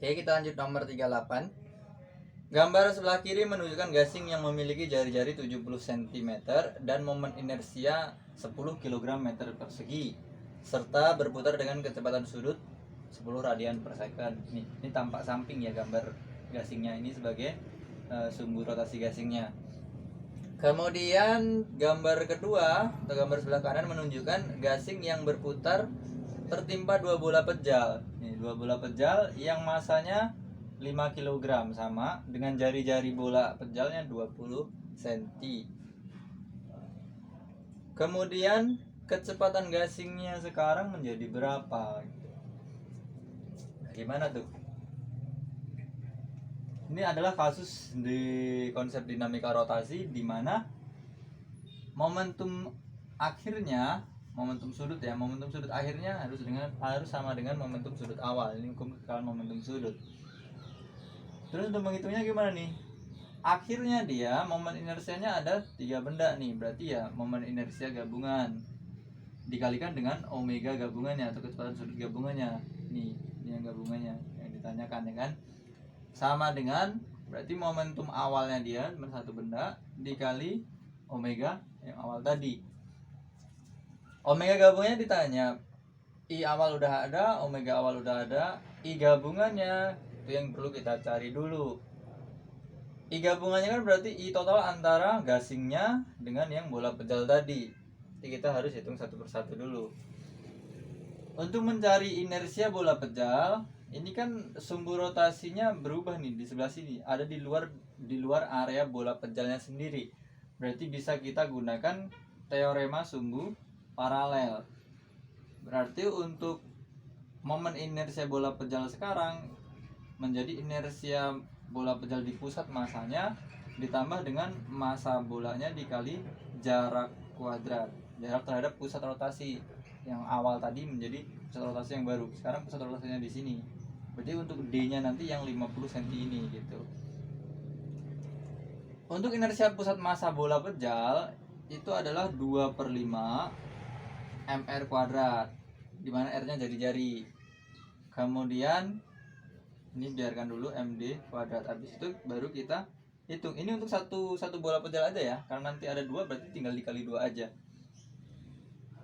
Oke, kita lanjut nomor 38. Gambar sebelah kiri menunjukkan gasing yang memiliki jari-jari 70 cm dan momen inersia 10 kg meter persegi serta berputar dengan kecepatan sudut 10 radian per second. Ini tampak samping ya gambar gasingnya ini sebagai sumbu rotasi gasingnya. Kemudian gambar kedua atau gambar sebelah kanan menunjukkan gasing yang berputar tertimpa dua bola pejal. Nih, dua bola pejal yang masanya 5 kg sama dengan jari-jari bola pejalnya 20 cm. Kemudian kecepatan gasingnya sekarang menjadi berapa? Gimana tuh? Ini adalah kasus di konsep dinamika rotasi di mana momentum akhirnya, momentum sudut akhirnya harus sama dengan momentum sudut awal. Ini kekalahan momentum sudut. Terus untuk menghitungnya gimana nih? Akhirnya dia momen inersianya ada 3 benda nih, berarti ya momen inersia gabungan dikalikan dengan omega gabungannya atau kecepatan sudut gabungannya. Ini yang gabungannya yang ditanyakan ya kan. Sama dengan berarti momentum awalnya dia satu benda dikali omega yang awal tadi. Omega gabungannya ditanya, I awal udah ada, omega awal udah ada, I gabungannya itu yang perlu kita cari dulu. I gabungannya kan berarti I total antara gasingnya dengan yang bola pejal tadi. Jadi kita harus hitung satu persatu dulu. Untuk mencari inersia bola pejal, ini kan sumbu rotasinya berubah nih di sebelah sini, ada di luar area bola pejalnya sendiri. Berarti bisa kita gunakan teorema sumbu paralel. Berarti untuk momen inersia bola pejal sekarang menjadi inersia bola pejal di pusat masanya ditambah dengan massa bolanya dikali jarak kuadrat, jarak terhadap pusat rotasi yang awal tadi menjadi pusat rotasi yang baru. Sekarang pusat rotasinya di sini. Berarti untuk D-nya nanti yang 50 cm ini gitu. Untuk inersia pusat massa bola pejal itu adalah 2/5 mr kuadrat, dimana R-nya jari-jari. Kemudian ini biarkan dulu md kuadrat. Habis itu baru kita hitung. Ini untuk satu bola pejal aja ya, karena nanti ada 2 berarti tinggal dikali 2 aja.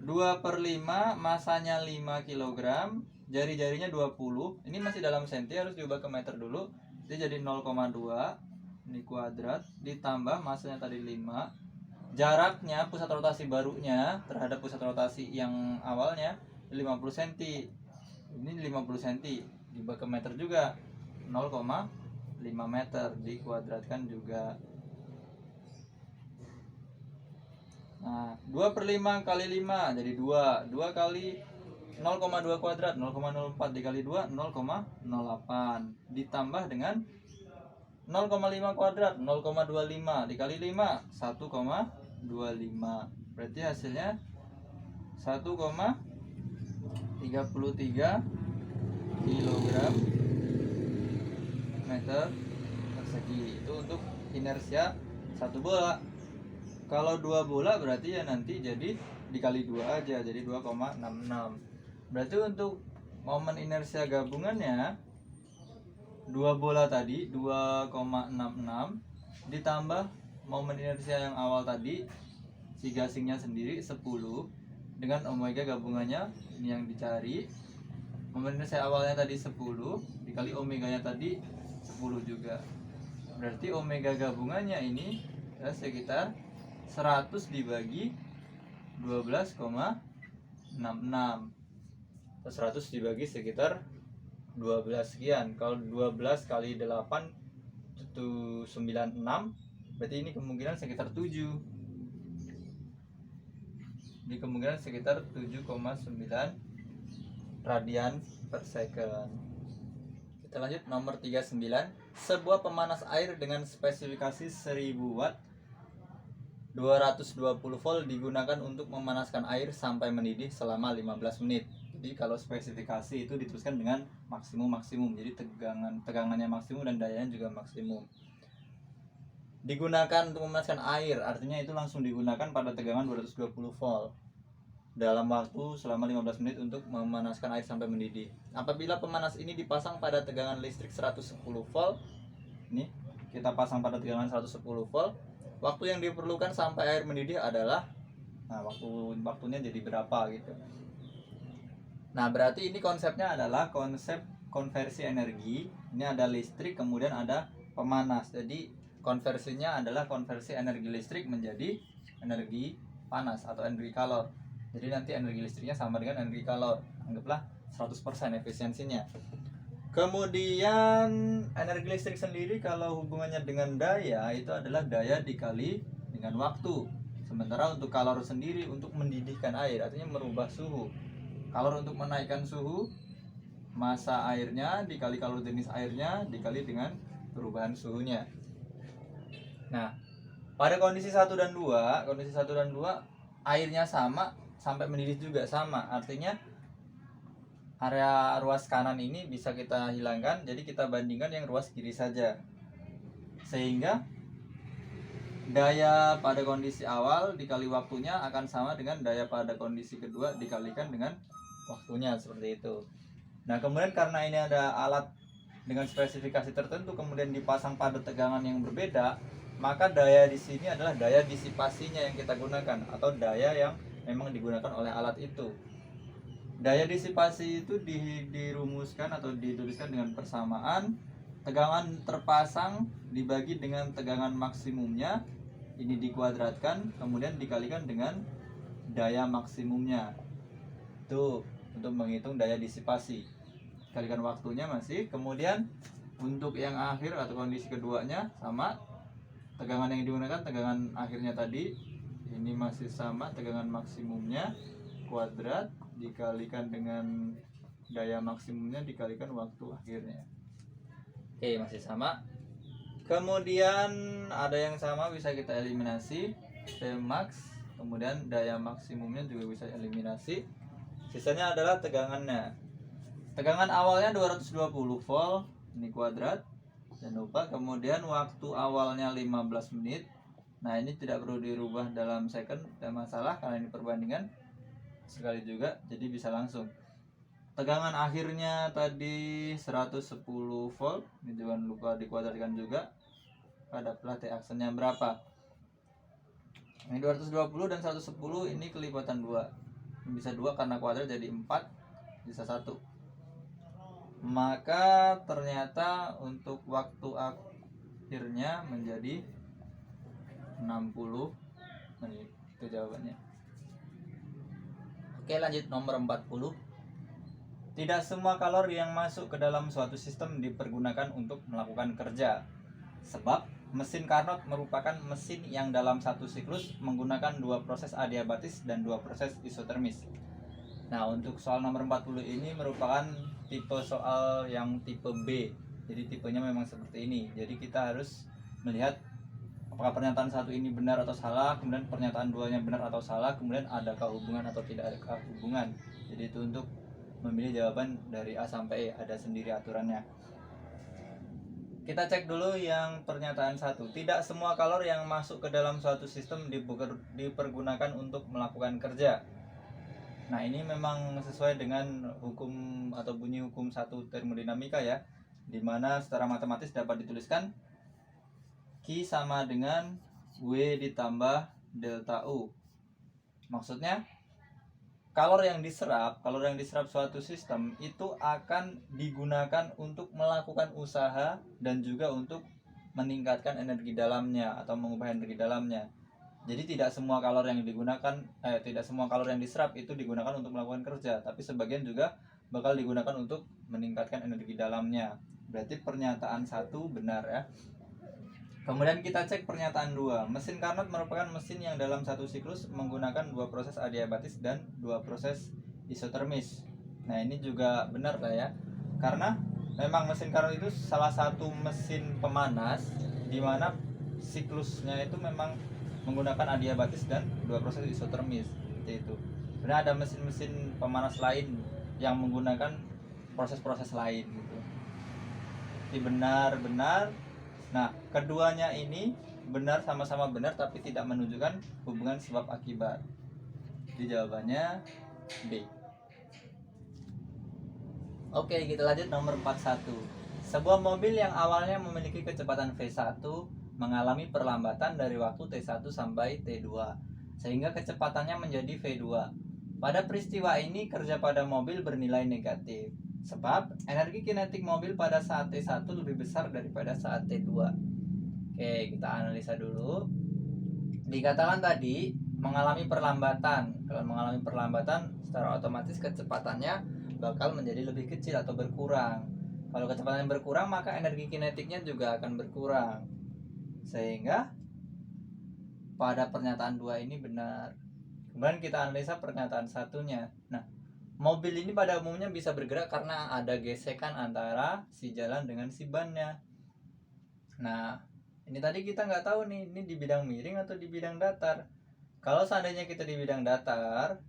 2/5 masanya 5 kg, jari-jarinya 20. Ini masih dalam senti, harus diubah ke meter dulu. Jadi 0,2 ini kuadrat ditambah masanya tadi 5. Jaraknya pusat rotasi barunya terhadap pusat rotasi yang awalnya 50 cm. Ini 50 cm diubah ke meter juga 0,5 meter dikuadratkan juga. Nah, 2/5 kali 5 jadi 2. 2 kali 0,2 kuadrat, 0,04 dikali 2, 0,08. Ditambah dengan 0,5 kuadrat, 0,25 dikali 5, 1,25. Berarti hasilnya 1,33 kg meter persegi. Itu untuk inersia satu bola. Kalau 2 bola berarti ya nanti jadi dikali 2 aja, jadi 2,66. Berarti untuk momen inersia gabungannya 2 bola tadi 2,66 ditambah momen inersia yang awal tadi si gasingnya sendiri 10 dengan omega gabungannya ini yang dicari. Momen inersia awalnya tadi 10 dikali omeganya tadi 10 juga. Berarti omega gabungannya ini ya sekitar 100 dibagi 12,66 atau 100 dibagi sekitar 12 sekian. Kalau 12 kali 8 itu 96, berarti ini kemungkinan sekitar 7. Ini kemungkinan sekitar 7,9 radian per second. Kita lanjut nomor 39. Sebuah pemanas air dengan spesifikasi 1000 watt 220 volt digunakan untuk memanaskan air sampai mendidih selama 15 menit. Jadi kalau spesifikasi itu dituliskan dengan maksimum. Jadi tegangannya maksimum dan dayanya juga maksimum. Digunakan untuk memanaskan air, artinya itu langsung digunakan pada tegangan 220 volt. dalam waktu selama 15 menit untuk memanaskan air sampai mendidih. Apabila pemanas ini dipasang pada tegangan listrik 110 volt, ini kita pasang pada tegangan 110 volt, waktu yang diperlukan sampai air mendidih adalah, nah waktunya jadi berapa gitu. Nah, berarti ini konsepnya adalah konsep konversi energi. Ini ada listrik, kemudian ada pemanas. Jadi konversinya adalah konversi energi listrik menjadi energi panas atau energi kalor. Jadi nanti energi listriknya sama dengan energi kalor. Anggaplah 100% efisiensinya. Kemudian energi listrik sendiri kalau hubungannya dengan daya itu adalah daya dikali dengan waktu. Sementara untuk kalor sendiri untuk mendidihkan air, artinya merubah suhu. Kalor untuk menaikkan suhu, massa airnya dikali kalor jenis airnya dikali dengan perubahan suhunya. Nah, pada kondisi 1 dan 2, airnya sama sampai mendidih juga sama. Artinya area ruas kanan ini bisa kita hilangkan, jadi kita bandingkan yang ruas kiri saja. Sehingga daya pada kondisi awal dikali waktunya akan sama dengan daya pada kondisi kedua dikalikan dengan waktunya, seperti itu. Nah, kemudian karena ini ada alat dengan spesifikasi tertentu kemudian dipasang pada tegangan yang berbeda, maka daya di sini adalah daya disipasinya yang kita gunakan atau daya yang memang digunakan oleh alat itu. Daya disipasi itu dirumuskan atau dituliskan dengan persamaan tegangan terpasang dibagi dengan tegangan maksimumnya, ini dikuadratkan kemudian dikalikan dengan daya maksimumnya. Itu untuk menghitung daya disipasi. Kalikan waktunya masih. Kemudian untuk yang akhir atau kondisi keduanya sama, tegangan yang digunakan tegangan akhirnya tadi ini masih sama, tegangan maksimumnya kuadrat dikalikan dengan daya maksimumnya dikalikan waktu akhirnya. Oke, masih sama. Kemudian ada yang sama bisa kita eliminasi, Tmax, kemudian daya maksimumnya juga bisa eliminasi. Sisanya adalah tegangannya. Tegangan awalnya 220 volt, ini kuadrat, jangan lupa. Kemudian waktu awalnya 15 menit. Nah, ini tidak perlu dirubah dalam second, tidak masalah karena ini perbandingan sekali juga, jadi bisa langsung. Tegangan akhirnya tadi 110 volt, ini jangan lupa dikuadratkan juga. Pada T aksennya berapa? Ini 220 dan 110, ini kelipatan 2. Bisa 2 karena kuadrat jadi 4, bisa 1. Maka ternyata untuk waktu akhirnya menjadi 60 menit. Itu jawabannya. Oke, lanjut nomor 40. Tidak semua kalor yang masuk ke dalam suatu sistem dipergunakan untuk melakukan kerja. Sebab mesin Carnot merupakan mesin yang dalam satu siklus menggunakan 2 proses adiabatis dan 2 proses isotermis. Nah, untuk soal nomor 40 ini merupakan tipe soal yang tipe B. Jadi tipenya memang seperti ini. Jadi kita harus melihat apakah pernyataan satu ini benar atau salah, kemudian pernyataan duanya benar atau salah, kemudian adakah hubungan atau tidak adakah hubungan. Jadi itu untuk memilih jawaban dari A sampai E, ada sendiri aturannya. Kita cek dulu yang pernyataan 1. Tidak semua kalor yang masuk ke dalam suatu sistem dipergunakan untuk melakukan kerja. Nah, ini memang sesuai dengan hukum atau bunyi hukum 1 termodinamika ya, dimana secara matematis dapat dituliskan Q sama dengan W ditambah delta U. Maksudnya kalor yang diserap suatu sistem itu akan digunakan untuk melakukan usaha dan juga untuk meningkatkan energi dalamnya atau mengubah energi dalamnya. Jadi tidak semua kalor yang diserap itu digunakan untuk melakukan kerja, tapi sebagian juga bakal digunakan untuk meningkatkan energi dalamnya. Berarti pernyataan 1 benar ya. Kemudian kita cek pernyataan 2. Mesin Carnot merupakan mesin yang dalam satu siklus menggunakan 2 proses adiabatis dan 2 proses isotermis. Nah, ini juga benar lah ya. Karena memang mesin Carnot itu salah satu mesin pemanas di mana siklusnya itu memang menggunakan adiabatis dan 2 proses isotermis, seperti itu. Sebenarnya ada mesin-mesin pemanas lain yang menggunakan proses-proses lain gitu. Ini benar. Nah, keduanya ini benar, sama-sama benar tapi tidak menunjukkan hubungan sebab akibat. Jadi jawabannya B. Oke, kita lanjut nomor 41. Sebuah mobil yang awalnya memiliki kecepatan V1 mengalami perlambatan dari waktu T1 sampai T2 sehingga kecepatannya menjadi V2. Pada peristiwa ini kerja pada mobil bernilai negatif sebab energi kinetik mobil pada saat T1 lebih besar daripada saat T2. Oke, kita analisa dulu. Dikatakan tadi mengalami perlambatan. Kalau mengalami perlambatan secara otomatis kecepatannya bakal menjadi lebih kecil atau berkurang. Kalau kecepatannya berkurang maka energi kinetiknya juga akan berkurang. Sehingga pada pernyataan 2 ini benar. Kemudian kita analisa pernyataan satunya. Nah, mobil ini pada umumnya bisa bergerak karena ada gesekan antara si jalan dengan si bannya. Nah, ini tadi kita nggak tahu nih, ini di bidang miring atau di bidang datar. Kalau seandainya kita di bidang datar,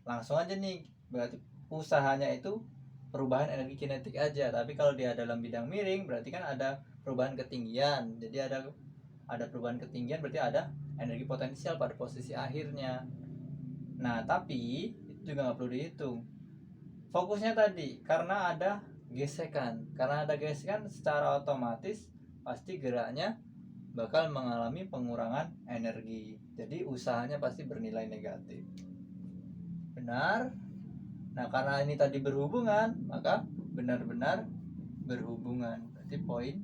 langsung aja nih, berarti usahanya itu perubahan energi kinetik aja. Tapi kalau dia dalam bidang miring, berarti kan ada perubahan ketinggian. Jadi ada perubahan ketinggian, berarti ada energi potensial pada posisi akhirnya. Nah, tapi itu juga nggak perlu dihitung. Fokusnya tadi, karena ada gesekan. Karena ada gesekan, secara otomatis pasti geraknya bakal mengalami pengurangan energi. Jadi usahanya pasti bernilai negatif. Benar? Nah, karena ini tadi berhubungan, maka benar-benar berhubungan. Berarti poin